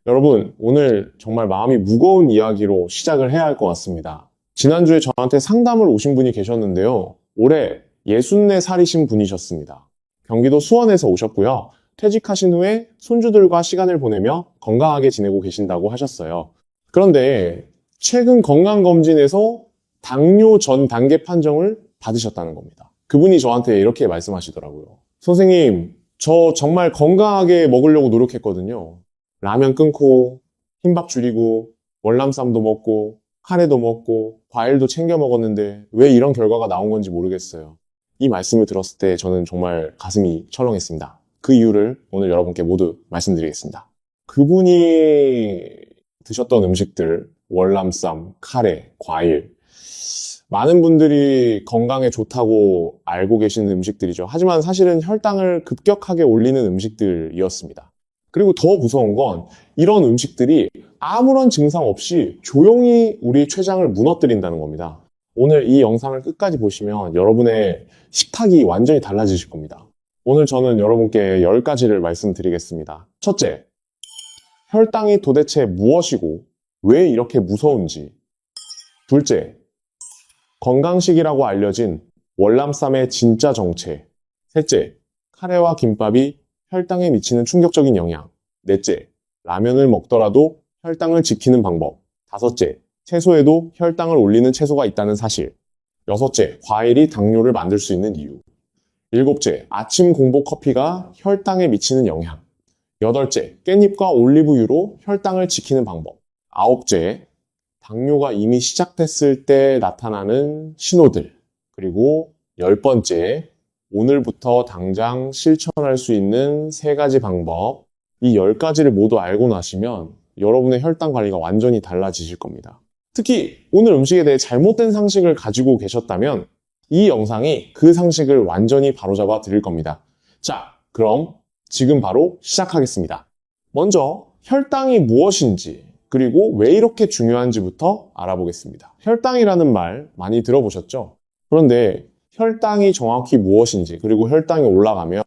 여러분, 오늘 정말 마음이 무거운 이야기로 시작을 해야 할 것 같습니다. 지난주에 저한테 상담을 오신 분이 계셨는데요. 올해 64살이신 분이셨습니다. 경기도 수원에서 오셨고요. 퇴직하신 후에 손주들과 시간을 보내며 건강하게 지내고 계신다고 하셨어요. 그런데 최근 건강검진에서 당뇨 전 단계 판정을 받으셨다는 겁니다. 그분이 저한테 이렇게 말씀하시더라고요. 선생님, 저 정말 건강하게 먹으려고 노력했거든요. 라면 끊고, 흰밥 줄이고, 월남쌈도 먹고, 카레도 먹고, 과일도 챙겨 먹었는데 왜 이런 결과가 나온 건지 모르겠어요. 이 말씀을 들었을 때 저는 정말 가슴이 철렁했습니다. 그 이유를 오늘 여러분께 모두 말씀드리겠습니다. 그분이 드셨던 음식들, 월남쌈, 카레, 과일, 많은 분들이 건강에 좋다고 알고 계시는 음식들이죠. 하지만 사실은 혈당을 급격하게 올리는 음식들이었습니다. 그리고 더 무서운 건 이런 음식들이 아무런 증상 없이 조용히 우리 췌장을 무너뜨린다는 겁니다. 오늘 이 영상을 끝까지 보시면 여러분의 식탁이 완전히 달라지실 겁니다. 오늘 저는 여러분께 10가지를 말씀드리겠습니다. 첫째, 혈당이 도대체 무엇이고 왜 이렇게 무서운지. 둘째, 건강식이라고 알려진 월남쌈의 진짜 정체. 셋째, 카레와 김밥이 혈당에 미치는 충격적인 영향. 넷째, 라면을 먹더라도 혈당을 지키는 방법. 다섯째, 채소에도 혈당을 올리는 채소가 있다는 사실. 여섯째, 과일이 당뇨를 만들 수 있는 이유. 일곱째, 아침 공복 커피가 혈당에 미치는 영향. 여덟째, 깻잎과 올리브유로 혈당을 지키는 방법. 아홉째, 당뇨가 이미 시작됐을 때 나타나는 신호들. 그리고 10번째, 오늘부터 당장 실천할 수 있는 3가지 방법. 이 10가지를 모두 알고 나시면 여러분의 혈당 관리가 완전히 달라지실 겁니다. 특히 오늘 음식에 대해 잘못된 상식을 가지고 계셨다면 이 영상이 그 상식을 완전히 바로잡아 드릴 겁니다. 자, 그럼 지금 바로 시작하겠습니다. 먼저 혈당이 무엇인지 그리고 왜 이렇게 중요한지부터 알아보겠습니다. 혈당이라는 말 많이 들어보셨죠? 그런데 혈당이 정확히 무엇인지 그리고 혈당이 올라가면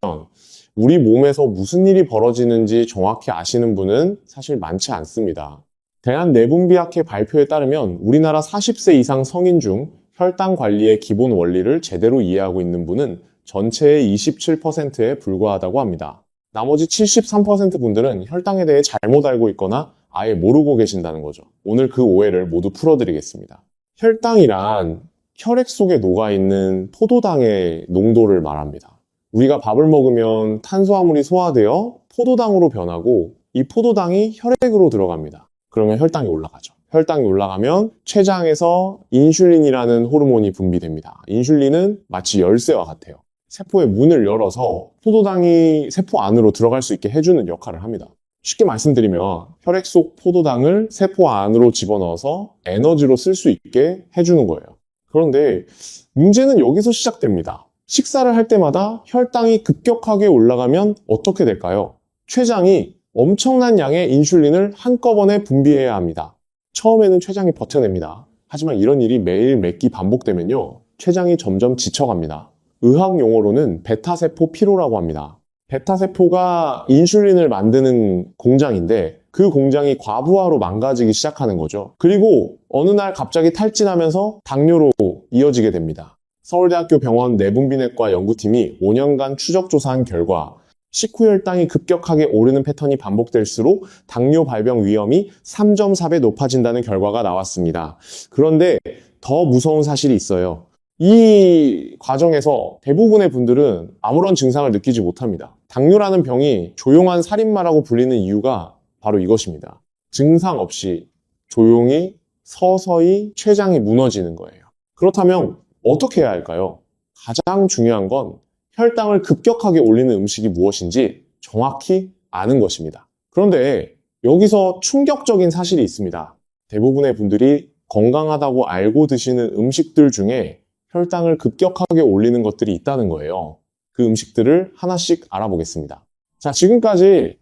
우리 몸에서 무슨 일이 벌어지는지 정확히 아시는 분은 사실 많지 않습니다. 대한내분비학회 발표에 따르면 우리나라 40세 이상 성인 중 혈당 관리의 기본 원리를 제대로 이해하고 있는 분은 전체의 27%에 불과하다고 합니다. 나머지 73% 분들은 혈당에 대해 잘못 알고 있거나 아예 모르고 계신다는 거죠. 오늘 그 오해를 모두 풀어드리겠습니다. 혈당이란 혈액 속에 녹아있는 포도당의 농도를 말합니다. 우리가 밥을 먹으면 탄수화물이 소화되어 포도당으로 변하고 이 포도당이 혈액으로 들어갑니다. 그러면 혈당이 올라가죠. 혈당이 올라가면 췌장에서 인슐린이라는 호르몬이 분비됩니다. 인슐린은 마치 열쇠와 같아요. 세포의 문을 열어서 포도당이 세포 안으로 들어갈 수 있게 해주는 역할을 합니다. 쉽게 말씀드리면 혈액 속 포도당을 세포 안으로 집어넣어서 에너지로 쓸 수 있게 해주는 거예요. 그런데 문제는 여기서 시작됩니다. 식사를 할 때마다 혈당이 급격하게 올라가면 어떻게 될까요? 췌장이 엄청난 양의 인슐린을 한꺼번에 분비해야 합니다. 처음에는 췌장이 버텨냅니다. 하지만 이런 일이 매일 몇 끼 반복되면요, 췌장이 점점 지쳐갑니다. 의학 용어로는 베타세포 피로라고 합니다. 베타세포가 인슐린을 만드는 공장인데 그 공장이 과부하로 망가지기 시작하는 거죠. 그리고 어느 날 갑자기 탈진하면서 당뇨로 이어지게 됩니다. 서울대학교 병원 내분비내과 연구팀이 5년간 추적 조사한 결과 식후 혈당이 급격하게 오르는 패턴이 반복될수록 당뇨 발병 위험이 3.4배 높아진다는 결과가 나왔습니다. 그런데 더 무서운 사실이 있어요. 이 과정에서 대부분의 분들은 아무런 증상을 느끼지 못합니다. 당뇨라는 병이 조용한 살인마라고 불리는 이유가 바로 이것입니다. 증상 없이 조용히 서서히 췌장이 무너지는 거예요. 그렇다면 어떻게 해야 할까요? 가장 중요한 건 혈당을 급격하게 올리는 음식이 무엇인지 정확히 아는 것입니다. 그런데 여기서 충격적인 사실이 있습니다. 대부분의 분들이 건강하다고 알고 드시는 음식들 중에 혈당을 급격하게 올리는 것들이 있다는 거예요. 그 음식들을 하나씩 알아보겠습니다. 자, 지금까지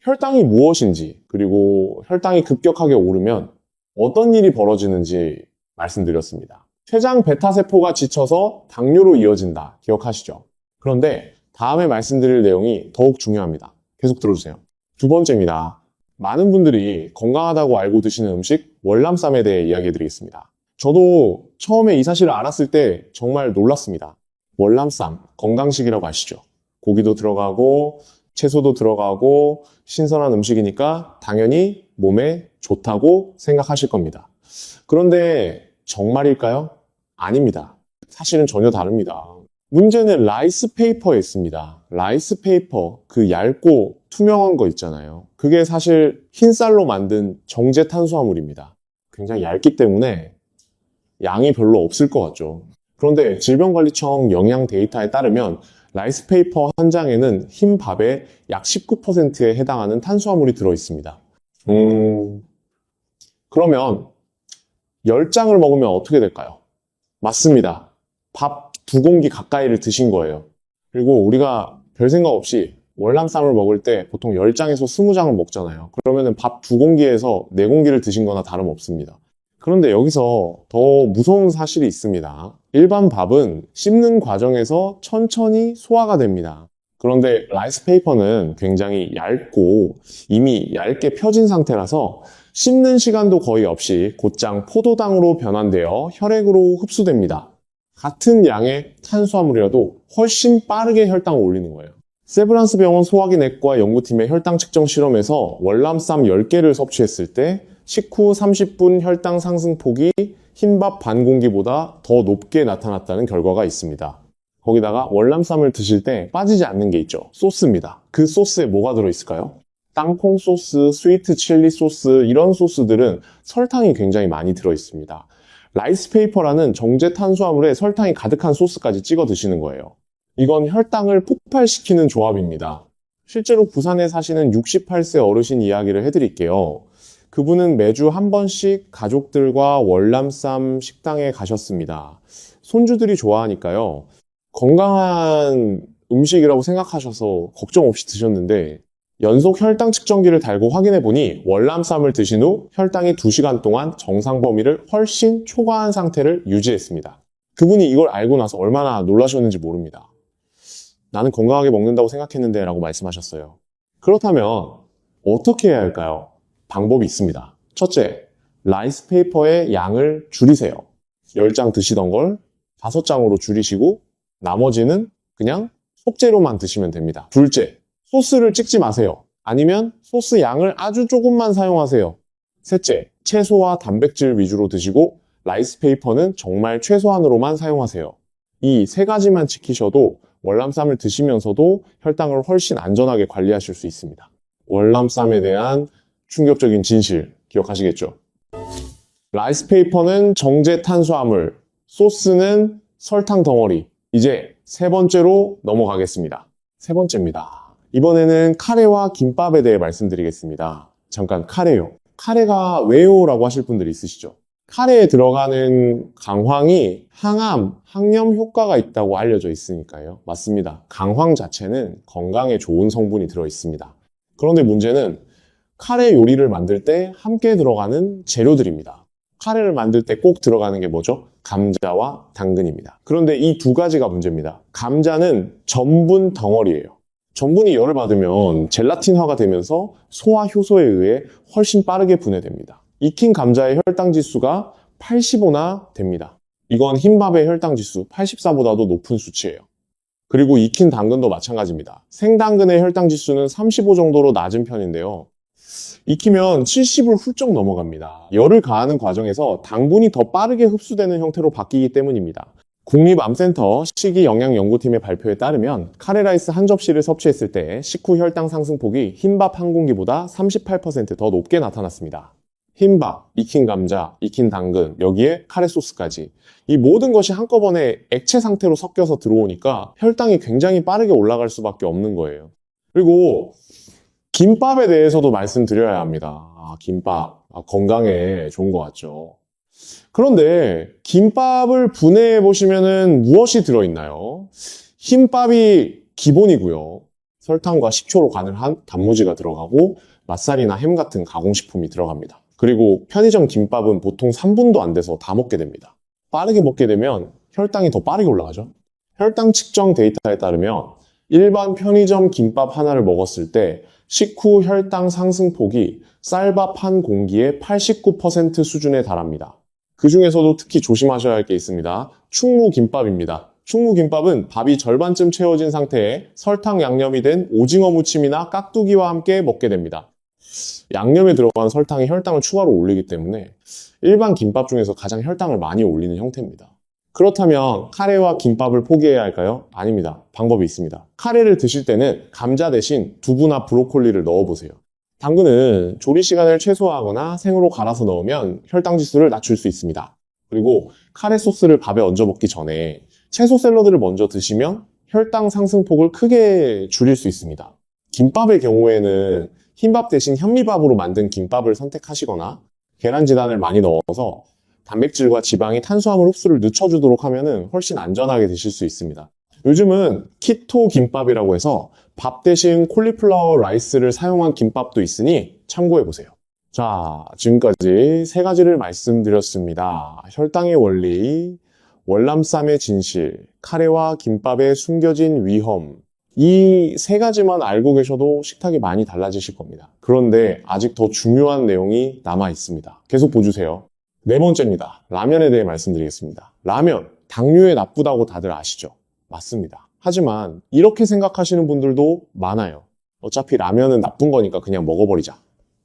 혈당이 무엇인지 그리고 혈당이 급격하게 오르면 어떤 일이 벌어지는지 말씀드렸습니다. 췌장 베타세포가 지쳐서 당뇨로 이어진다. 기억하시죠? 그런데 다음에 말씀드릴 내용이 더욱 중요합니다. 계속 들어주세요. 두 번째입니다. 많은 분들이 건강하다고 알고 드시는 음식 월남쌈에 대해 이야기해 드리겠습니다. 저도 처음에 이 사실을 알았을 때 정말 놀랐습니다. 월남쌈, 건강식이라고 아시죠? 고기도 들어가고 채소도 들어가고 신선한 음식이니까 당연히 몸에 좋다고 생각하실 겁니다. 그런데 정말일까요? 아닙니다. 사실은 전혀 다릅니다. 문제는 라이스 페이퍼에 있습니다. 라이스 페이퍼, 그 얇고 투명한 거 있잖아요. 그게 사실 흰쌀로 만든 정제 탄수화물입니다. 굉장히 얇기 때문에 양이 별로 없을 것 같죠. 그런데 질병관리청 영양 데이터에 따르면 라이스 페이퍼 한 장에는 흰 밥의 약 19%에 해당하는 탄수화물이 들어있습니다. 그러면 10장을 먹으면 어떻게 될까요? 맞습니다. 밥 2공기 가까이를 드신 거예요. 그리고 우리가 별 생각 없이 월남쌈을 먹을 때 보통 10장에서 20장을 먹잖아요. 그러면 밥 2공기에서 4공기를 드신 거나 다름없습니다. 그런데 여기서 더 무서운 사실이 있습니다. 일반 밥은 씹는 과정에서 천천히 소화가 됩니다. 그런데 라이스 페이퍼는 굉장히 얇고 이미 얇게 펴진 상태라서 씹는 시간도 거의 없이 곧장 포도당으로 변환되어 혈액으로 흡수됩니다. 같은 양의 탄수화물이라도 훨씬 빠르게 혈당을 올리는 거예요. 세브란스 병원 소화기 내과 연구팀의 혈당 측정 실험에서 월남쌈 10개를 섭취했을 때 식후 30분 혈당 상승폭이 흰밥 반 공기보다 더 높게 나타났다는 결과가 있습니다. 거기다가 월남쌈을 드실 때 빠지지 않는 게 있죠. 소스입니다. 그 소스에 뭐가 들어있을까요? 땅콩 소스, 스위트 칠리 소스, 이런 소스들은 설탕이 굉장히 많이 들어있습니다. 라이스 페이퍼라는 정제 탄수화물에 설탕이 가득한 소스까지 찍어 드시는 거예요. 이건 혈당을 폭발시키는 조합입니다. 실제로 부산에 사시는 68세 어르신 이야기를 해드릴게요. 그분은 매주 한 번씩 가족들과 월남쌈 식당에 가셨습니다. 손주들이 좋아하니까요. 건강한 음식이라고 생각하셔서 걱정 없이 드셨는데 연속 혈당 측정기를 달고 확인해 보니 월남쌈을 드신 후 혈당이 2시간 동안 정상 범위를 훨씬 초과한 상태를 유지했습니다. 그분이 이걸 알고 나서 얼마나 놀라셨는지 모릅니다. 나는 건강하게 먹는다고 생각했는데 라고 말씀하셨어요. 그렇다면 어떻게 해야 할까요? 방법이 있습니다. 첫째, 라이스 페이퍼의 양을 줄이세요. 10장 드시던 걸 5장으로 줄이시고 나머지는 그냥 속재료만 드시면 됩니다. 둘째, 소스를 찍지 마세요. 아니면 소스 양을 아주 조금만 사용하세요. 셋째, 채소와 단백질 위주로 드시고 라이스 페이퍼는 정말 최소한으로만 사용하세요. 이 3가지만 지키셔도 월남쌈을 드시면서도 혈당을 훨씬 안전하게 관리하실 수 있습니다. 월남쌈에 대한 충격적인 진실 기억하시겠죠? 라이스 페이퍼는 정제 탄수화물, 소스는 설탕 덩어리. 이제 3번째로 넘어가겠습니다. 3번째입니다. 이번에는 카레와 김밥에 대해 말씀드리겠습니다. 잠깐 카레요. 카레가 왜요? 라고 하실 분들이 있으시죠? 카레에 들어가는 강황이 항암, 항염 효과가 있다고 알려져 있으니까요. 맞습니다. 강황 자체는 건강에 좋은 성분이 들어있습니다. 그런데 문제는 카레 요리를 만들 때 함께 들어가는 재료들입니다. 카레를 만들 때 꼭 들어가는 게 뭐죠? 감자와 당근입니다. 그런데 이 2가지가 문제입니다. 감자는 전분 덩어리예요. 전분이 열을 받으면 젤라틴화가 되면서 소화 효소에 의해 훨씬 빠르게 분해됩니다. 익힌 감자의 혈당 지수가 85나 됩니다. 이건 흰밥의 혈당 지수 84보다도 높은 수치예요. 그리고 익힌 당근도 마찬가지입니다. 생당근의 혈당 지수는 35 정도로 낮은 편인데요. 익히면 70을 훌쩍 넘어갑니다. 열을 가하는 과정에서 당분이 더 빠르게 흡수되는 형태로 바뀌기 때문입니다. 국립암센터 식이영양연구팀의 발표에 따르면 카레라이스 한 접시를 섭취했을 때 식후 혈당 상승폭이 흰밥 한 공기보다 38% 더 높게 나타났습니다. 흰밥, 익힌 감자, 익힌 당근, 여기에 카레 소스까지. 이 모든 것이 한꺼번에 액체 상태로 섞여서 들어오니까 혈당이 굉장히 빠르게 올라갈 수밖에 없는 거예요. 그리고 김밥에 대해서도 말씀드려야 합니다. 김밥. 건강에 좋은 것 같죠. 그런데 김밥을 분해해 보시면은 무엇이 들어있나요? 흰밥이 기본이고요. 설탕과 식초로 간을 한 단무지가 들어가고 맛살이나 햄 같은 가공식품이 들어갑니다. 그리고 편의점 김밥은 보통 3분도 안 돼서 다 먹게 됩니다. 빠르게 먹게 되면 혈당이 더 빠르게 올라가죠. 혈당 측정 데이터에 따르면 일반 편의점 김밥 하나를 먹었을 때 식후 혈당 상승폭이 쌀밥 한 공기의 89% 수준에 달합니다. 그 중에서도 특히 조심하셔야 할 게 있습니다. 충무김밥입니다. 충무김밥은 밥이 절반쯤 채워진 상태에 설탕 양념이 된 오징어 무침이나 깍두기와 함께 먹게 됩니다. 양념에 들어간 설탕이 혈당을 추가로 올리기 때문에 일반 김밥 중에서 가장 혈당을 많이 올리는 형태입니다. 그렇다면 카레와 김밥을 포기해야 할까요? 아닙니다. 방법이 있습니다. 카레를 드실 때는 감자 대신 두부나 브로콜리를 넣어보세요. 당근은 조리 시간을 최소화하거나 생으로 갈아서 넣으면 혈당 지수를 낮출 수 있습니다. 그리고 카레 소스를 밥에 얹어 먹기 전에 채소 샐러드를 먼저 드시면 혈당 상승폭을 크게 줄일 수 있습니다. 김밥의 경우에는 흰밥 대신 현미밥으로 만든 김밥을 선택하시거나 계란지단을 많이 넣어서 단백질과 지방이 탄수화물 흡수를 늦춰주도록 하면 훨씬 안전하게 드실 수 있습니다. 요즘은 키토 김밥이라고 해서 밥 대신 콜리플라워 라이스를 사용한 김밥도 있으니 참고해보세요. 자, 지금까지 세 가지를 말씀드렸습니다. 혈당의 원리, 월남쌈의 진실, 카레와 김밥의 숨겨진 위험, 이 세 가지만 알고 계셔도 식탁이 많이 달라지실 겁니다. 그런데 아직 더 중요한 내용이 남아 있습니다. 계속 보주세요. 네 번째입니다. 라면에 대해 말씀드리겠습니다. 라면, 당뇨에 나쁘다고 다들 아시죠? 맞습니다. 하지만 이렇게 생각하시는 분들도 많아요. 어차피 라면은 나쁜 거니까 그냥 먹어버리자.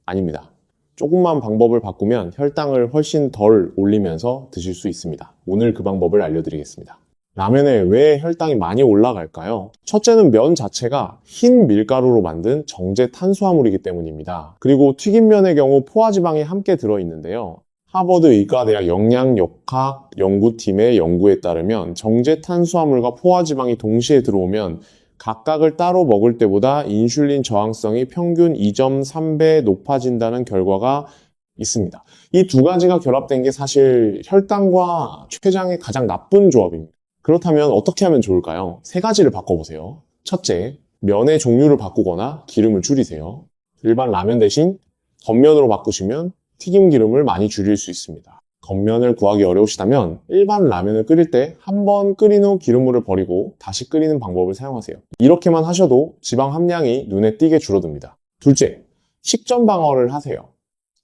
아닙니다. 조금만 방법을 바꾸면 혈당을 훨씬 덜 올리면서 드실 수 있습니다. 오늘 그 방법을 알려드리겠습니다. 라면에 왜 혈당이 많이 올라갈까요? 첫째는 면 자체가 흰 밀가루로 만든 정제 탄수화물이기 때문입니다. 그리고 튀김면의 경우 포화지방이 함께 들어있는데요. 하버드 의과대학 영양역학 연구팀의 연구에 따르면 정제 탄수화물과 포화지방이 동시에 들어오면 각각을 따로 먹을 때보다 인슐린 저항성이 평균 2.3배 높아진다는 결과가 있습니다. 이 두 가지가 결합된 게 사실 혈당과 췌장의 가장 나쁜 조합입니다. 그렇다면 어떻게 하면 좋을까요? 세 가지를 바꿔보세요. 첫째, 면의 종류를 바꾸거나 기름을 줄이세요. 일반 라면 대신 겉면으로 바꾸시면 튀김 기름을 많이 줄일 수 있습니다. 겉면을 구하기 어려우시다면 일반 라면을 끓일 때 한 번 끓인 후 기름물을 버리고 다시 끓이는 방법을 사용하세요. 이렇게만 하셔도 지방 함량이 눈에 띄게 줄어듭니다. 둘째, 식전 방어를 하세요.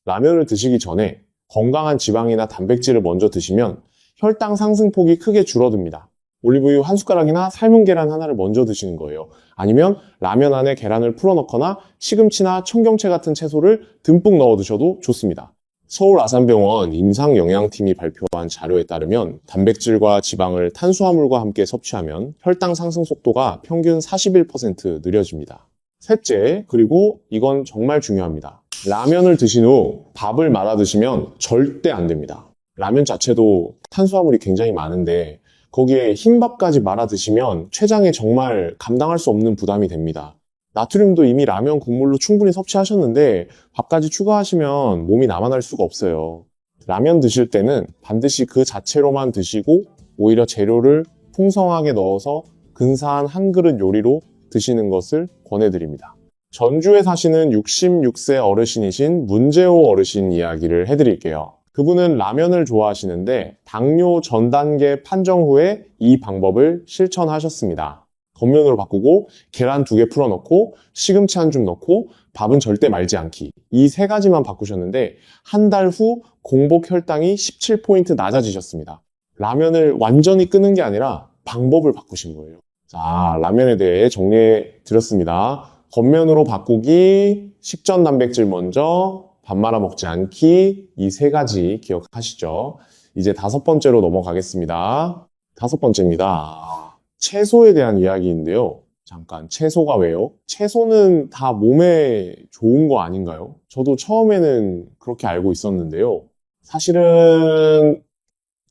라면을 드시기 전에 건강한 지방이나 단백질을 먼저 드시면 혈당 상승폭이 크게 줄어듭니다. 올리브유 한 숟가락이나 삶은 계란 하나를 먼저 드시는 거예요. 아니면 라면 안에 계란을 풀어 넣거나 시금치나 청경채 같은 채소를 듬뿍 넣어 드셔도 좋습니다. 서울아산병원 임상영양팀이 발표한 자료에 따르면 단백질과 지방을 탄수화물과 함께 섭취하면 혈당 상승 속도가 평균 41% 느려집니다. 셋째, 그리고 이건 정말 중요합니다. 라면을 드신 후 밥을 말아 드시면 절대 안 됩니다. 라면 자체도 탄수화물이 굉장히 많은데 거기에 흰밥까지 말아 드시면 췌장에 정말 감당할 수 없는 부담이 됩니다. 나트륨도 이미 라면 국물로 충분히 섭취하셨는데 밥까지 추가하시면 몸이 남아날 수가 없어요. 라면 드실 때는 반드시 그 자체로만 드시고 오히려 재료를 풍성하게 넣어서 근사한 한 그릇 요리로 드시는 것을 권해드립니다. 전주에 사시는 66세 어르신이신 문재호 어르신 이야기를 해드릴게요. 그분은 라면을 좋아하시는데 당뇨 전 단계 판정 후에 이 방법을 실천하셨습니다. 겉면으로 바꾸고 계란 2개 풀어넣고 시금치 한 줌 넣고 밥은 절대 말지 않기. 이 세 가지만 바꾸셨는데 한 달 후 공복 혈당이 17포인트 낮아지셨습니다. 라면을 완전히 끊은 게 아니라 방법을 바꾸신 거예요. 자, 라면에 대해 정리해 드렸습니다. 겉면으로 바꾸기, 식전 단백질 먼저, 밥 말아 먹지 않기, 이 세 가지 기억하시죠? 이제 5번째로 넘어가겠습니다. 5번째입니다. 채소에 대한 이야기인데요. 잠깐, 채소가 왜요? 채소는 다 몸에 좋은 거 아닌가요? 저도 처음에는 그렇게 알고 있었는데요. 사실은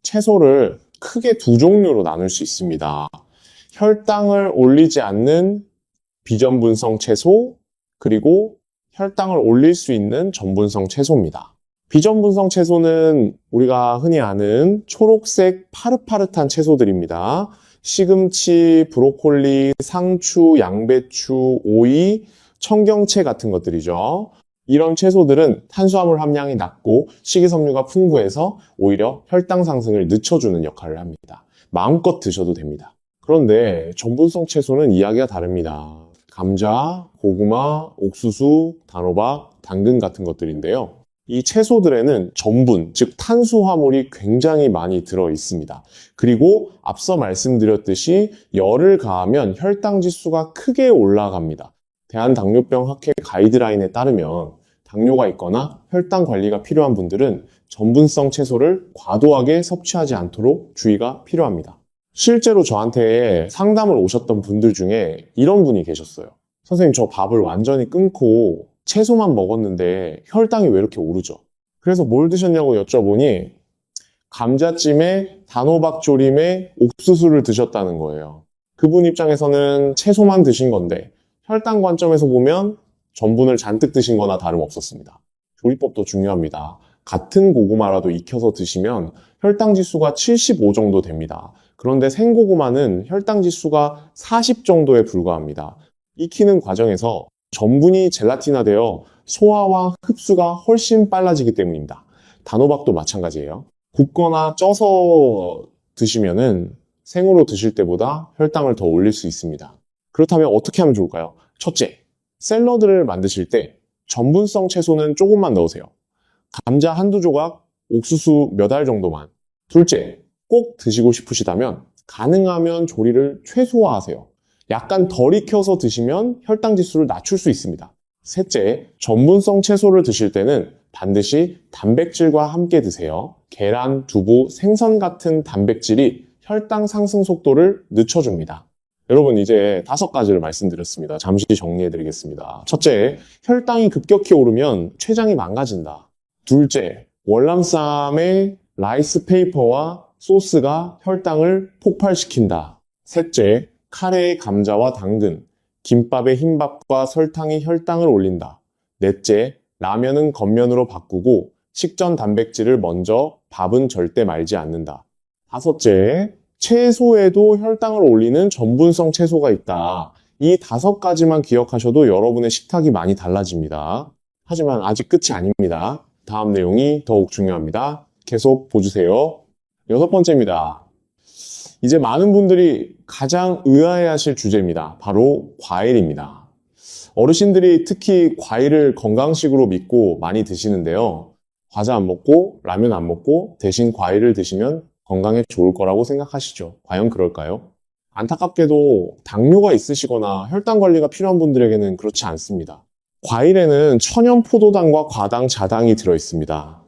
채소를 크게 두 종류로 나눌 수 있습니다. 혈당을 올리지 않는 비전분성 채소, 그리고 혈당을 올릴 수 있는 전분성 채소입니다. 비전분성 채소는 우리가 흔히 아는 초록색 파릇파릇한 채소들입니다. 시금치, 브로콜리, 상추, 양배추, 오이, 청경채 같은 것들이죠. 이런 채소들은 탄수화물 함량이 낮고 식이섬유가 풍부해서 오히려 혈당 상승을 늦춰주는 역할을 합니다. 마음껏 드셔도 됩니다. 그런데 전분성 채소는 이야기가 다릅니다. 감자, 고구마, 옥수수, 단호박, 당근 같은 것들인데요. 이 채소들에는 전분, 즉 탄수화물이 굉장히 많이 들어 있습니다. 그리고 앞서 말씀드렸듯이 열을 가하면 혈당 지수가 크게 올라갑니다. 대한당뇨병학회 가이드라인에 따르면 당뇨가 있거나 혈당 관리가 필요한 분들은 전분성 채소를 과도하게 섭취하지 않도록 주의가 필요합니다. 실제로 저한테 상담을 오셨던 분들 중에 이런 분이 계셨어요. 선생님, 저 밥을 완전히 끊고 채소만 먹었는데 혈당이 왜 이렇게 오르죠? 그래서 뭘 드셨냐고 여쭤보니 감자찜에 단호박 조림에 옥수수를 드셨다는 거예요. 그분 입장에서는 채소만 드신 건데 혈당 관점에서 보면 전분을 잔뜩 드신 거나 다름없었습니다. 조리법도 중요합니다. 같은 고구마라도 익혀서 드시면 혈당 지수가 75 정도 됩니다. 그런데 생고구마는 혈당 지수가 40 정도에 불과합니다. 익히는 과정에서 전분이 젤라틴화되어 소화와 흡수가 훨씬 빨라지기 때문입니다. 단호박도 마찬가지예요. 굽거나 쪄서 드시면은 생으로 드실 때보다 혈당을 더 올릴 수 있습니다. 그렇다면 어떻게 하면 좋을까요? 첫째, 샐러드를 만드실 때 전분성 채소는 조금만 넣으세요. 감자 한두 조각, 옥수수 몇 알 정도만. 둘째, 꼭 드시고 싶으시다면 가능하면 조리를 최소화하세요. 약간 덜 익혀서 드시면 혈당 지수를 낮출 수 있습니다. 셋째, 전분성 채소를 드실 때는 반드시 단백질과 함께 드세요. 계란, 두부, 생선 같은 단백질이 혈당 상승 속도를 늦춰줍니다. 여러분, 이제 5가지를 말씀드렸습니다. 잠시 정리해드리겠습니다. 첫째, 혈당이 급격히 오르면 췌장이 망가진다. 둘째, 월남쌈의 라이스 페이퍼와 소스가 혈당을 폭발시킨다. 셋째, 카레의 감자와 당근, 김밥의 흰밥과 설탕이 혈당을 올린다. 넷째, 라면은 겉면으로 바꾸고 식전 단백질을 먼저, 밥은 절대 말지 않는다. 다섯째, 채소에도 혈당을 올리는 전분성 채소가 있다. 이 5가지만 기억하셔도 여러분의 식탁이 많이 달라집니다. 하지만 아직 끝이 아닙니다. 다음 내용이 더욱 중요합니다. 계속 보주세요. 6번째입니다. 이제 많은 분들이 가장 의아해하실 주제입니다. 바로 과일입니다. 어르신들이 특히 과일을 건강식으로 믿고 많이 드시는데요. 과자 안 먹고 라면 안 먹고 대신 과일을 드시면 건강에 좋을 거라고 생각하시죠. 과연 그럴까요? 안타깝게도 당뇨가 있으시거나 혈당 관리가 필요한 분들에게는 그렇지 않습니다. 과일에는 천연 포도당과 과당, 자당이 들어있습니다.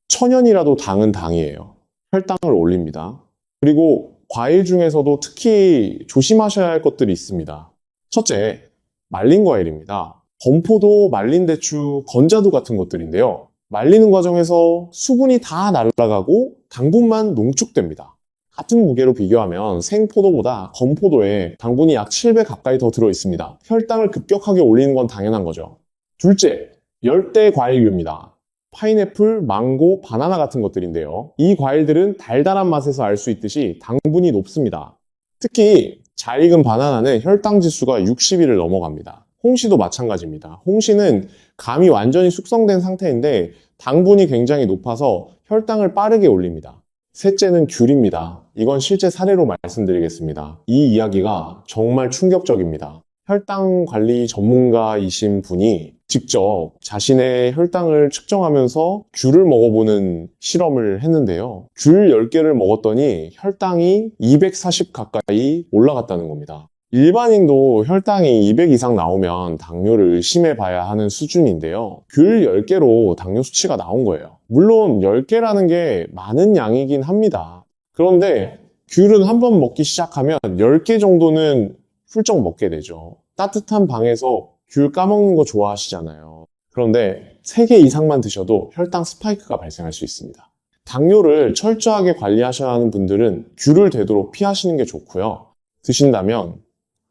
천연이라도 당은 당이에요. 혈당을 올립니다. 그리고 과일 중에서도 특히 조심하셔야 할 것들이 있습니다. 첫째, 말린 과일입니다. 건포도, 말린 대추, 건자두 같은 것들인데요. 말리는 과정에서 수분이 다 날아가고 당분만 농축됩니다. 같은 무게로 비교하면 생포도보다 건포도에 당분이 약 7배 가까이 더 들어있습니다. 혈당을 급격하게 올리는 건 당연한 거죠. 둘째, 열대 과일류입니다. 파인애플, 망고, 바나나 같은 것들인데요. 이 과일들은 달달한 맛에서 알 수 있듯이 당분이 높습니다. 특히 잘 익은 바나나는 혈당 지수가 60을 넘어갑니다. 홍시도 마찬가지입니다. 홍시는 감이 완전히 숙성된 상태인데 당분이 굉장히 높아서 혈당을 빠르게 올립니다. 셋째는 귤입니다. 이건 실제 사례로 말씀드리겠습니다. 이 이야기가 정말 충격적입니다. 혈당 관리 전문가이신 분이 직접 자신의 혈당을 측정하면서 귤을 먹어보는 실험을 했는데요. 귤 10개를 먹었더니 혈당이 240 가까이 올라갔다는 겁니다. 일반인도 혈당이 200 이상 나오면 당뇨를 의심해 봐야 하는 수준인데요. 귤 10개로 당뇨 수치가 나온 거예요. 물론 10개라는 게 많은 양이긴 합니다. 그런데 귤은 한번 먹기 시작하면 10개 정도는 훌쩍 먹게 되죠. 따뜻한 방에서 귤 까먹는 거 좋아하시잖아요. 그런데 3개 이상만 드셔도 혈당 스파이크가 발생할 수 있습니다. 당뇨를 철저하게 관리하셔야 하는 분들은 귤을 되도록 피하시는 게 좋고요. 드신다면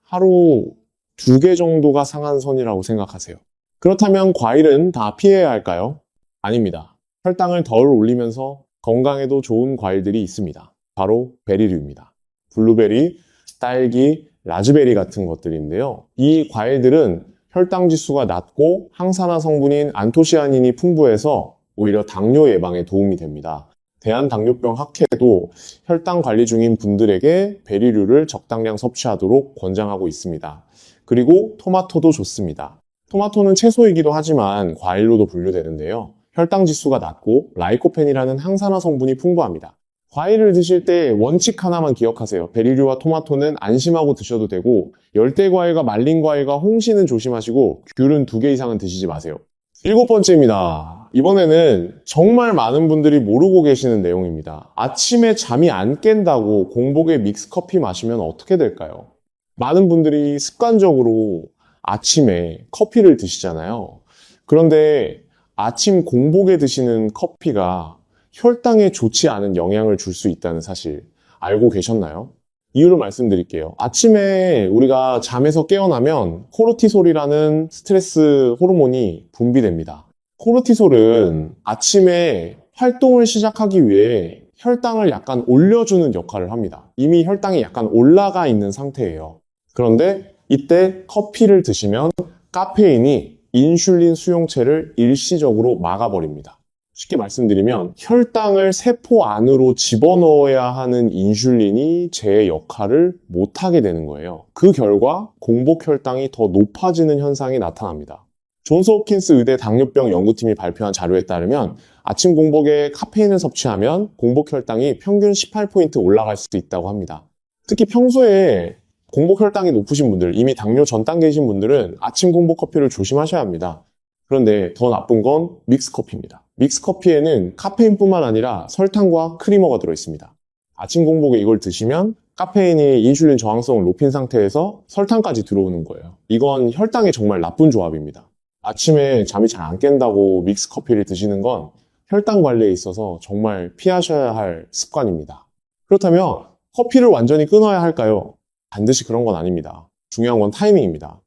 하루 2개 정도가 상한선이라고 생각하세요. 그렇다면 과일은 다 피해야 할까요? 아닙니다. 혈당을 덜 올리면서 건강에도 좋은 과일들이 있습니다. 바로 베리류입니다. 블루베리, 딸기, 라즈베리 같은 것들인데요. 이 과일들은 혈당 지수가 낮고 항산화 성분인 안토시아닌이 풍부해서 오히려 당뇨 예방에 도움이 됩니다. 대한당뇨병 학회도 혈당 관리 중인 분들에게 베리류를 적당량 섭취하도록 권장하고 있습니다. 그리고 토마토도 좋습니다. 토마토는 채소이기도 하지만 과일로도 분류되는데요. 혈당 지수가 낮고 라이코펜이라는 항산화 성분이 풍부합니다. 과일을 드실 때 원칙 하나만 기억하세요. 베리류와 토마토는 안심하고 드셔도 되고 열대 과일과 말린 과일과 홍시는 조심하시고 귤은 2개 이상은 드시지 마세요. 7번째입니다. 이번에는 정말 많은 분들이 모르고 계시는 내용입니다. 아침에 잠이 안 깬다고 공복에 믹스커피 마시면 어떻게 될까요? 많은 분들이 습관적으로 아침에 커피를 드시잖아요. 그런데 아침 공복에 드시는 커피가 혈당에 좋지 않은 영향을 줄 수 있다는 사실 알고 계셨나요? 이유를 말씀드릴게요. 아침에 우리가 잠에서 깨어나면 코르티솔이라는 스트레스 호르몬이 분비됩니다. 코르티솔은 아침에 활동을 시작하기 위해 혈당을 약간 올려주는 역할을 합니다. 이미 혈당이 약간 올라가 있는 상태예요. 그런데 이때 커피를 드시면 카페인이 인슐린 수용체를 일시적으로 막아버립니다. 쉽게 말씀드리면 혈당을 세포 안으로 집어넣어야 하는 인슐린이 제 역할을 못하게 되는 거예요. 그 결과 공복 혈당이 더 높아지는 현상이 나타납니다. 존스 홉킨스 의대 당뇨병 연구팀이 발표한 자료에 따르면 아침 공복에 카페인을 섭취하면 공복 혈당이 평균 18포인트 올라갈 수도 있다고 합니다. 특히 평소에 공복 혈당이 높으신 분들, 이미 당뇨 전 단계이신 분들은 아침 공복 커피를 조심하셔야 합니다. 그런데 더 나쁜 건 믹스커피입니다. 믹스커피에는 카페인뿐만 아니라 설탕과 크리머가 들어있습니다. 아침 공복에 이걸 드시면 카페인이 인슐린 저항성을 높인 상태에서 설탕까지 들어오는 거예요. 이건 혈당에 정말 나쁜 조합입니다. 아침에 잠이 잘 안 깬다고 믹스커피를 드시는 건 혈당 관리에 있어서 정말 피하셔야 할 습관입니다. 그렇다면 커피를 완전히 끊어야 할까요? 반드시 그런 건 아닙니다. 중요한 건 타이밍입니다.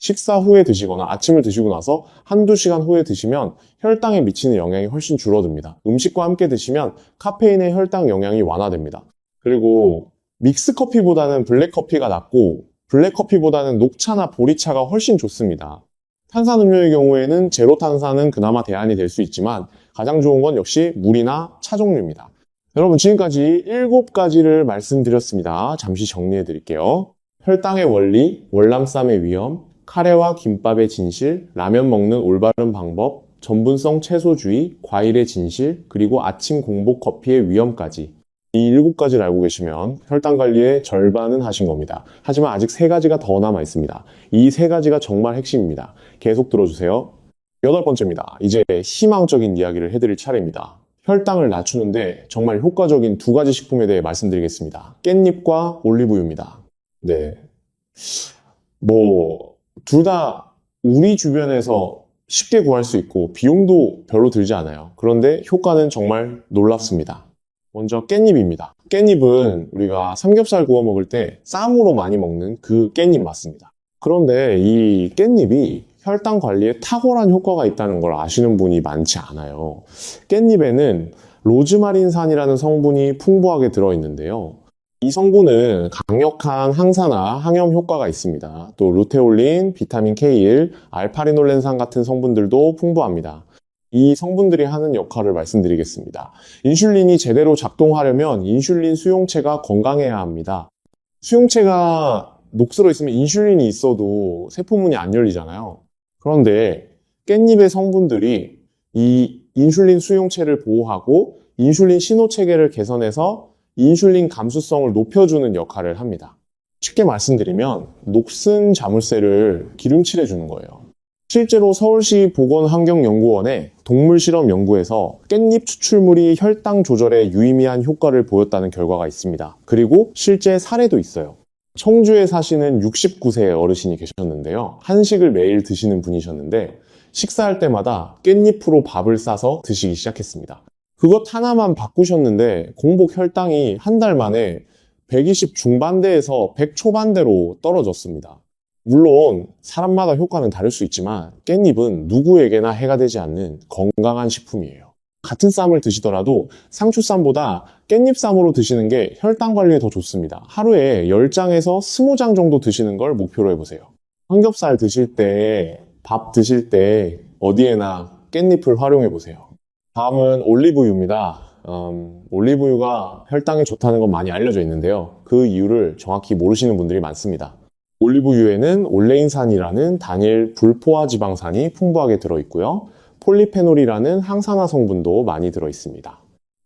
식사 후에 드시거나 아침을 드시고 나서 한두 시간 후에 드시면 혈당에 미치는 영향이 훨씬 줄어듭니다. 음식과 함께 드시면 카페인의 혈당 영향이 완화됩니다. 그리고 믹스커피보다는 블랙커피가 낫고 블랙커피보다는 녹차나 보리차가 훨씬 좋습니다. 탄산음료의 경우에는 제로 탄산은 그나마 대안이 될 수 있지만 가장 좋은 건 역시 물이나 차 종류입니다. 여러분 지금까지 7가지를 말씀드렸습니다. 잠시 정리해 드릴게요. 혈당의 원리, 월남쌈의 위험, 카레와 김밥의 진실, 라면 먹는 올바른 방법, 전분성 채소주의, 과일의 진실, 그리고 아침 공복 커피의 위험까지 이 7가지를 알고 계시면 혈당 관리의 절반은 하신 겁니다. 하지만 아직 3가지가 더 남아 있습니다. 이 3가지가 정말 핵심입니다. 계속 들어주세요. 8번째입니다. 이제 희망적인 이야기를 해드릴 차례입니다. 혈당을 낮추는데 정말 효과적인 2가지 식품에 대해 말씀드리겠습니다. 깻잎과 올리브유입니다. 네. 둘 다 우리 주변에서 쉽게 구할 수 있고 비용도 별로 들지 않아요. 그런데 효과는 정말 놀랍습니다. 먼저 깻잎입니다. 깻잎은 우리가 삼겹살 구워 먹을 때 쌈으로 많이 먹는 그 깻잎 맞습니다. 그런데 이 깻잎이 혈당 관리에 탁월한 효과가 있다는 걸 아시는 분이 많지 않아요. 깻잎에는 로즈마린산이라는 성분이 풍부하게 들어있는데요. 이 성분은 강력한 항산화, 항염 효과가 있습니다. 또 루테올린, 비타민 K1, 알파리놀렌산 같은 성분들도 풍부합니다. 이 성분들이 하는 역할을 말씀드리겠습니다. 인슐린이 제대로 작동하려면 인슐린 수용체가 건강해야 합니다. 수용체가 녹슬어 있으면 인슐린이 있어도 세포문이 안 열리잖아요. 그런데 깻잎의 성분들이 이 인슐린 수용체를 보호하고 인슐린 신호체계를 개선해서 인슐린 감수성을 높여주는 역할을 합니다. 쉽게 말씀드리면 녹슨 자물쇠를 기름칠해 주는 거예요. 실제로 서울시 보건환경연구원의 동물실험 연구에서 깻잎 추출물이 혈당 조절에 유의미한 효과를 보였다는 결과가 있습니다. 그리고 실제 사례도 있어요. 청주에 사시는 69세 어르신이 계셨는데요. 한식을 매일 드시는 분이셨는데 식사할 때마다 깻잎으로 밥을 싸서 드시기 시작했습니다. 그것 하나만 바꾸셨는데 공복 혈당이 한 달 만에 120 중반대에서 100 초반대로 떨어졌습니다. 물론 사람마다 효과는 다를 수 있지만 깻잎은 누구에게나 해가 되지 않는 건강한 식품이에요. 같은 쌈을 드시더라도 상추쌈보다 깻잎쌈으로 드시는 게 혈당 관리에 더 좋습니다. 하루에 10장에서 20장 정도 드시는 걸 목표로 해보세요. 삼겹살 드실 때, 밥 드실 때 어디에나 깻잎을 활용해 보세요. 다음은 올리브유입니다. 올리브유가 혈당에 좋다는 건 많이 알려져 있는데요. 그 이유를 정확히 모르시는 분들이 많습니다. 올리브유에는 올레인산이라는 단일 불포화 지방산이 풍부하게 들어있고요. 폴리페놀이라는 항산화 성분도 많이 들어있습니다.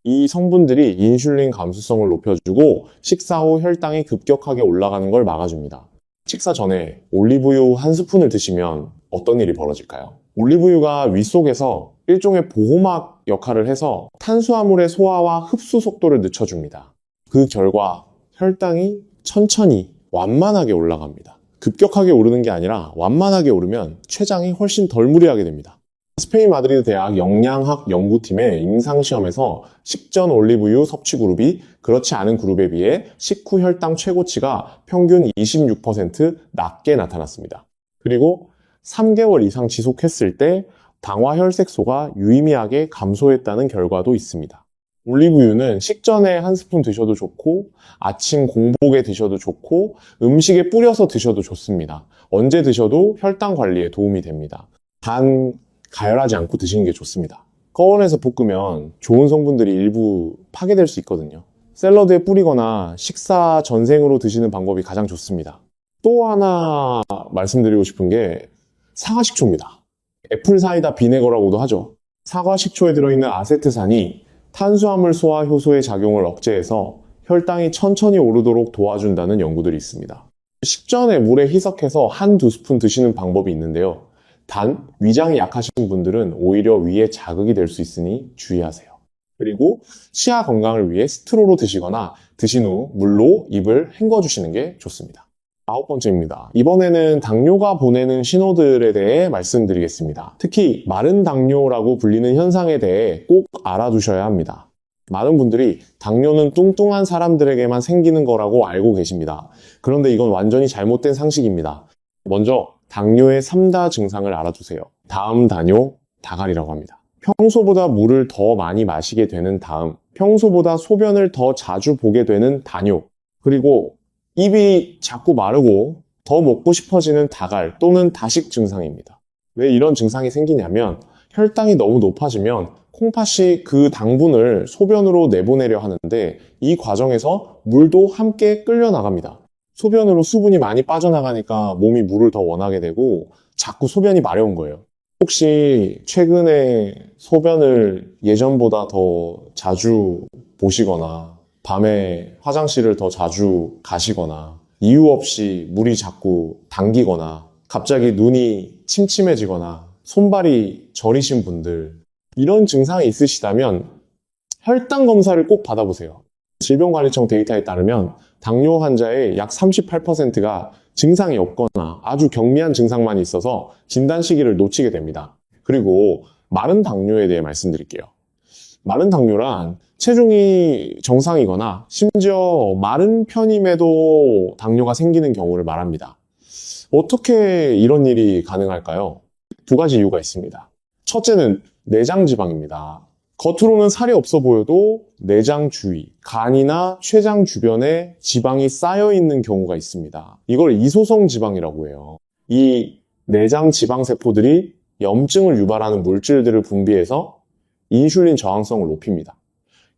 이 성분들이 인슐린 감수성을 높여주고 식사 후 혈당이 급격하게 올라가는 걸 막아줍니다. 식사 전에 올리브유 한 스푼을 드시면 어떤 일이 벌어질까요? 올리브유가 위 속에서 일종의 보호막 역할을 해서 탄수화물의 소화와 흡수 속도를 늦춰줍니다. 그 결과 혈당이 천천히 완만하게 올라갑니다. 급격하게 오르는 게 아니라 완만하게 오르면 췌장이 훨씬 덜 무리하게 됩니다. 스페인 마드리드 대학 영양학 연구팀의 임상시험에서 식전 올리브유 섭취 그룹이 그렇지 않은 그룹에 비해 식후 혈당 최고치가 평균 26% 낮게 나타났습니다. 그리고 3개월 이상 지속했을 때 당화혈색소가 유의미하게 감소했다는 결과도 있습니다. 올리브유는 식전에 한 스푼 드셔도 좋고 아침 공복에 드셔도 좋고 음식에 뿌려서 드셔도 좋습니다. 언제 드셔도 혈당 관리에 도움이 됩니다. 단 가열하지 않고 드시는 게 좋습니다. 꺼원에서 볶으면 좋은 성분들이 일부 파괴될 수 있거든요. 샐러드에 뿌리거나 식사 전생으로 드시는 방법이 가장 좋습니다. 또 하나 말씀드리고 싶은 게 사과식초입니다. 애플사이다 비네거라고도 하죠. 사과식초에 들어있는 아세트산이 탄수화물 소화 효소의 작용을 억제해서 혈당이 천천히 오르도록 도와준다는 연구들이 있습니다. 식전에 물에 희석해서 한두 스푼 드시는 방법이 있는데요. 단, 위장이 약하신 분들은 오히려 위에 자극이 될 수 있으니 주의하세요. 그리고 치아 건강을 위해 스트로로 드시거나 드신 후 물로 입을 헹궈주시는 게 좋습니다. 9번째입니다. 이번에는 당뇨가 보내는 신호들에 대해 말씀드리겠습니다. 특히 마른 당뇨라고 불리는 현상에 대해 꼭 알아두셔야 합니다. 많은 분들이 당뇨는 뚱뚱한 사람들에게만 생기는 거라고 알고 계십니다. 그런데 이건 완전히 잘못된 상식입니다. 먼저 당뇨의 3다 증상을 알아두세요. 다음 다뇨, 다갈이라고 합니다. 평소보다 물을 더 많이 마시게 되는 다음, 평소보다 소변을 더 자주 보게 되는 다뇨, 그리고 입이 자꾸 마르고 더 먹고 싶어지는 다갈 또는 다식 증상입니다. 왜 이런 증상이 생기냐면 혈당이 너무 높아지면 콩팥이 그 당분을 소변으로 내보내려 하는데 이 과정에서 물도 함께 끌려 나갑니다. 소변으로 수분이 많이 빠져나가니까 몸이 물을 더 원하게 되고 자꾸 소변이 마려운 거예요. 혹시 최근에 소변을 예전보다 더 자주 보시거나 밤에 화장실을 더 자주 가시거나 이유 없이 물이 자꾸 당기거나 갑자기 눈이 침침해지거나 손발이 저리신 분들, 이런 증상이 있으시다면 혈당 검사를 꼭 받아보세요. 질병관리청 데이터에 따르면 당뇨 환자의 약 38%가 증상이 없거나 아주 경미한 증상만 있어서 진단 시기를 놓치게 됩니다. 그리고 마른 당뇨에 대해 말씀드릴게요. 마른 당뇨란 체중이 정상이거나 심지어 마른 편임에도 당뇨가 생기는 경우를 말합니다. 어떻게 이런 일이 가능할까요? 두 가지 이유가 있습니다. 첫째는 내장 지방입니다. 겉으로는 살이 없어 보여도 내장 주위, 간이나 췌장 주변에 지방이 쌓여 있는 경우가 있습니다. 이걸 이소성 지방이라고 해요. 이 내장 지방 세포들이 염증을 유발하는 물질들을 분비해서 인슐린 저항성을 높입니다.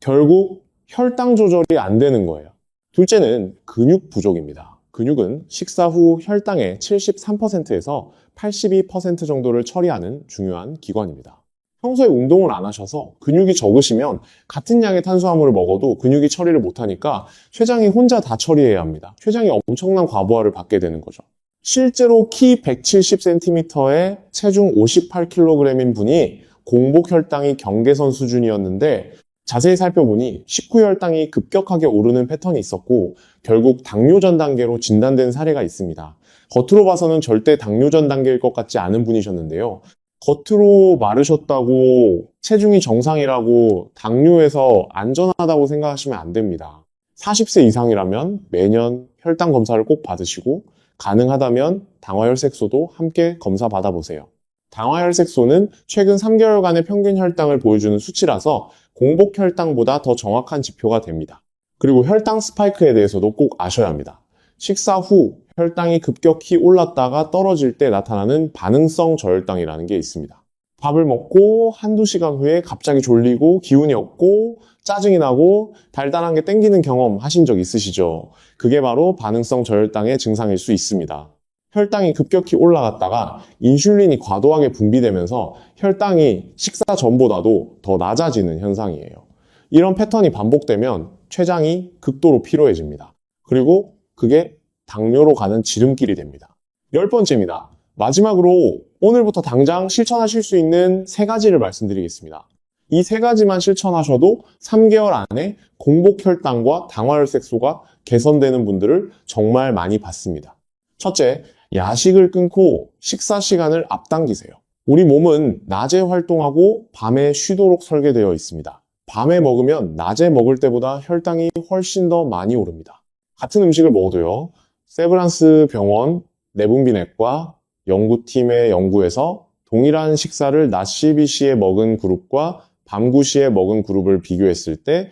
결국 혈당 조절이 안 되는 거예요. 둘째는 근육 부족입니다. 근육은 식사 후 혈당의 73%에서 82% 정도를 처리하는 중요한 기관입니다. 평소에 운동을 안 하셔서 근육이 적으시면 같은 양의 탄수화물을 먹어도 근육이 처리를 못하니까 췌장이 혼자 다 처리해야 합니다. 췌장이 엄청난 과부하를 받게 되는 거죠. 실제로 키 170cm에 체중 58kg인 분이 공복 혈당이 경계선 수준이었는데 자세히 살펴보니 식후 혈당이 급격하게 오르는 패턴이 있었고 결국 당뇨전 단계로 진단된 사례가 있습니다. 겉으로 봐서는 절대 당뇨전 단계일 것 같지 않은 분이셨는데요. 겉으로 마르셨다고 체중이 정상이라고 당뇨에서 안전하다고 생각하시면 안 됩니다. 40세 이상이라면 매년 혈당 검사를 꼭 받으시고 가능하다면 당화혈색소도 함께 검사 받아보세요. 당화혈색소는 최근 3개월간의 평균 혈당을 보여주는 수치라서 공복 혈당보다 더 정확한 지표가 됩니다. 그리고 혈당 스파이크에 대해서도 꼭 아셔야 합니다. 식사 후 혈당이 급격히 올랐다가 떨어질 때 나타나는 반응성 저혈당이라는 게 있습니다. 밥을 먹고 한두 시간 후에 갑자기 졸리고 기운이 없고 짜증이 나고 달달한 게 땡기는 경험 하신 적 있으시죠? 그게 바로 반응성 저혈당의 증상일 수 있습니다. 혈당이 급격히 올라갔다가 인슐린이 과도하게 분비되면서 혈당이 식사 전보다도 더 낮아지는 현상이에요. 이런 패턴이 반복되면 췌장이 극도로 피로해집니다. 그리고 그게 당뇨로 가는 지름길이 됩니다. 10번째입니다. 마지막으로 오늘부터 당장 실천하실 수 있는 3가지를 말씀드리겠습니다. 이 3가지만 실천하셔도 3개월 안에 공복 혈당과 당화혈색소가 개선되는 분들을 정말 많이 봤습니다. 첫째, 야식을 끊고 식사 시간을 앞당기세요. 우리 몸은 낮에 활동하고 밤에 쉬도록 설계되어 있습니다. 밤에 먹으면 낮에 먹을 때보다 혈당이 훨씬 더 많이 오릅니다. 같은 음식을 먹어도요, 세브란스 병원 내분비내과 연구팀의 연구에서 동일한 식사를 낮 12시에 먹은 그룹과 밤 9시에 먹은 그룹을 비교했을 때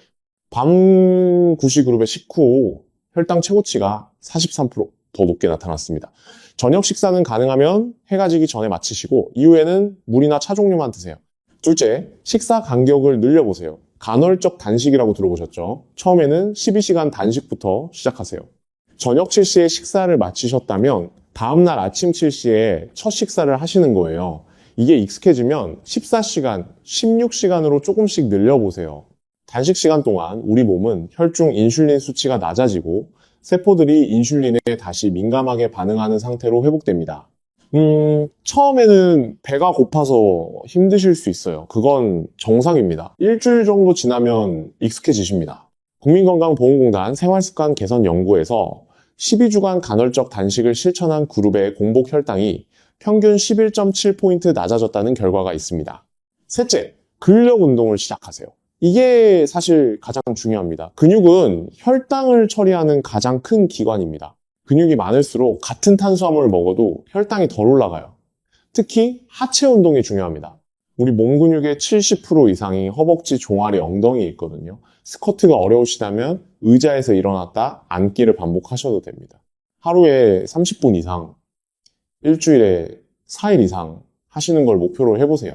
밤 9시 그룹의 식후 혈당 최고치가 43%더 높게 나타났습니다. 저녁 식사는 가능하면 해가 지기 전에 마치시고 이후에는 물이나 차 종류만 드세요. 둘째, 식사 간격을 늘려보세요. 간헐적 단식이라고 들어보셨죠? 처음에는 12시간 단식부터 시작하세요. 저녁 7시에 식사를 마치셨다면 다음날 아침 7시에 첫 식사를 하시는 거예요. 이게 익숙해지면 14시간, 16시간으로 조금씩 늘려보세요. 단식 시간 동안 우리 몸은 혈중 인슐린 수치가 낮아지고 세포들이 인슐린에 다시 민감하게 반응하는 상태로 회복됩니다. 처음에는 배가 고파서 힘드실 수 있어요. 그건 정상입니다. 일주일 정도 지나면 익숙해지십니다. 국민건강보험공단 생활습관 개선 연구에서 12주간 간헐적 단식을 실천한 그룹의 공복 혈당이 평균 11.7포인트 낮아졌다는 결과가 있습니다. 셋째, 근력 운동을 시작하세요. 이게 사실 가장 중요합니다. 근육은 혈당을 처리하는 가장 큰 기관입니다. 근육이 많을수록 같은 탄수화물을 먹어도 혈당이 덜 올라가요. 특히 하체 운동이 중요합니다. 우리 몸 근육의 70% 이상이 허벅지, 종아리, 엉덩이에 있거든요. 스쿼트가 어려우시다면 의자에서 일어났다 앉기를 반복하셔도 됩니다. 하루에 30분 이상, 일주일에 4일 이상 하시는 걸 목표로 해보세요.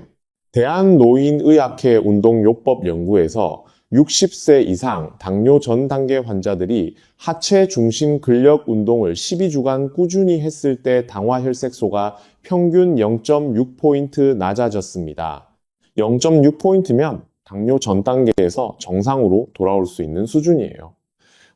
대한노인의학회 운동요법 연구에서 60세 이상 당뇨 전 단계 환자들이 하체 중심 근력 운동을 12주간 꾸준히 했을 때 당화혈색소가 평균 0.6포인트 낮아졌습니다. 0.6포인트면 당뇨 전 단계에서 정상으로 돌아올 수 있는 수준이에요.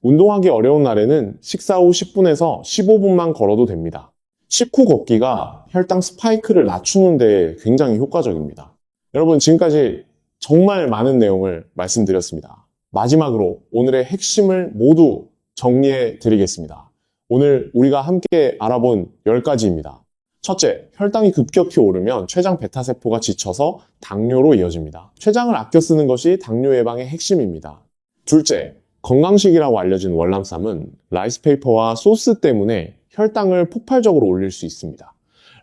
운동하기 어려운 날에는 식사 후 10분에서 15분만 걸어도 됩니다. 식후 걷기가 혈당 스파이크를 낮추는 데 굉장히 효과적입니다. 여러분, 지금까지 정말 많은 내용을 말씀드렸습니다. 마지막으로 오늘의 핵심을 모두 정리해 드리겠습니다. 오늘 우리가 함께 알아본 10가지입니다. 첫째, 혈당이 급격히 오르면 췌장 베타세포가 지쳐서 당뇨로 이어집니다. 췌장을 아껴 쓰는 것이 당뇨 예방의 핵심입니다. 둘째, 건강식이라고 알려진 월남쌈은 라이스페이퍼와 소스 때문에 혈당을 폭발적으로 올릴 수 있습니다.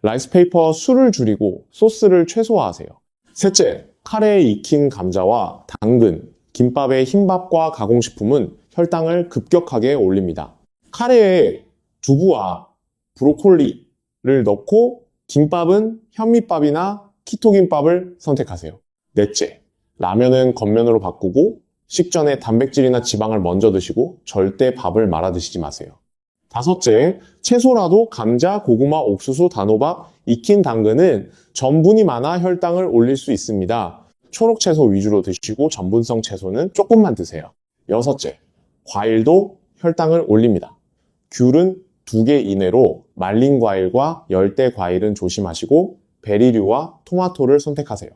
라이스페이퍼와 술을 줄이고 소스를 최소화하세요. 셋째, 카레에 익힌 감자와 당근, 김밥의 흰밥과 가공식품은 혈당을 급격하게 올립니다. 카레에 두부와 브로콜리를 넣고 김밥은 현미밥이나 키토김밥을 선택하세요. 넷째, 라면은 겉면으로 바꾸고 식전에 단백질이나 지방을 먼저 드시고 절대 밥을 말아 드시지 마세요. 다섯째, 채소라도 감자, 고구마, 옥수수, 단호박, 익힌 당근은 전분이 많아 혈당을 올릴 수 있습니다. 초록 채소 위주로 드시고 전분성 채소는 조금만 드세요. 여섯째, 과일도 혈당을 올립니다. 귤은 2개 이내로 말린 과일과 열대 과일은 조심하시고 베리류와 토마토를 선택하세요.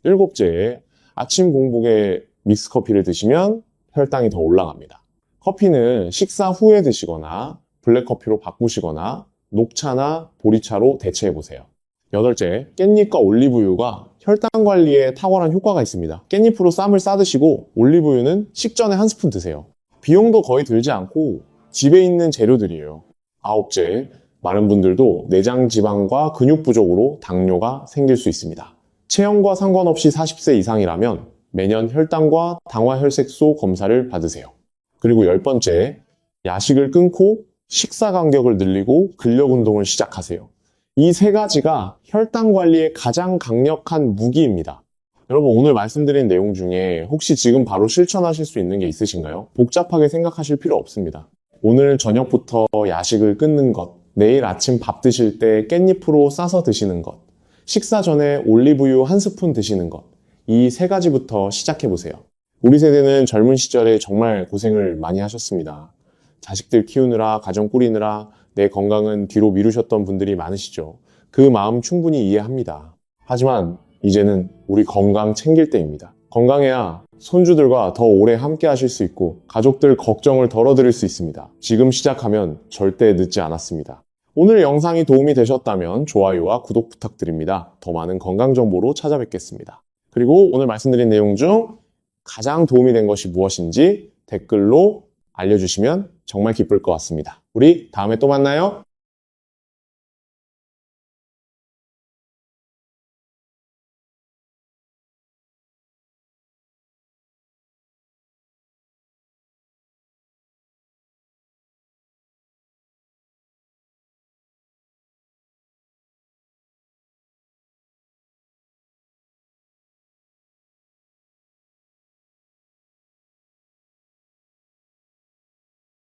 일곱째, 아침 공복에 믹스커피를 드시면 혈당이 더 올라갑니다. 커피는 식사 후에 드시거나 블랙커피로 바꾸시거나 녹차나 보리차로 대체해보세요. 여덟째, 깻잎과 올리브유가 혈당 관리에 탁월한 효과가 있습니다. 깻잎으로 쌈을 싸드시고 올리브유는 식전에 1스푼 드세요. 비용도 거의 들지 않고 집에 있는 재료들이에요. 아홉째, 많은 분들도 내장 지방과 근육 부족으로 당뇨가 생길 수 있습니다. 체형과 상관없이 40세 이상이라면 매년 혈당과 당화혈색소 검사를 받으세요. 그리고 10번째, 야식을 끊고 식사 간격을 늘리고 근력 운동을 시작하세요. 이 세 가지가 혈당 관리에 가장 강력한 무기입니다. 여러분, 오늘 말씀드린 내용 중에 혹시 지금 바로 실천하실 수 있는 게 있으신가요? 복잡하게 생각하실 필요 없습니다. 오늘 저녁부터 야식을 끊는 것, 내일 아침 밥 드실 때 깻잎으로 싸서 드시는 것, 식사 전에 올리브유 한 스푼 드시는 것, 이 세 가지부터 시작해보세요. 우리 세대는 젊은 시절에 정말 고생을 많이 하셨습니다. 자식들 키우느라, 가정 꾸리느라 내 건강은 뒤로 미루셨던 분들이 많으시죠. 그 마음 충분히 이해합니다. 하지만 이제는 우리 건강 챙길 때입니다. 건강해야 손주들과 더 오래 함께 하실 수 있고 가족들 걱정을 덜어드릴 수 있습니다. 지금 시작하면 절대 늦지 않았습니다. 오늘 영상이 도움이 되셨다면 좋아요와 구독 부탁드립니다. 더 많은 건강 정보로 찾아뵙겠습니다. 그리고 오늘 말씀드린 내용 중 가장 도움이 된 것이 무엇인지 댓글로 알려주시면 정말 기쁠 것 같습니다. 우리 다음에 또 만나요.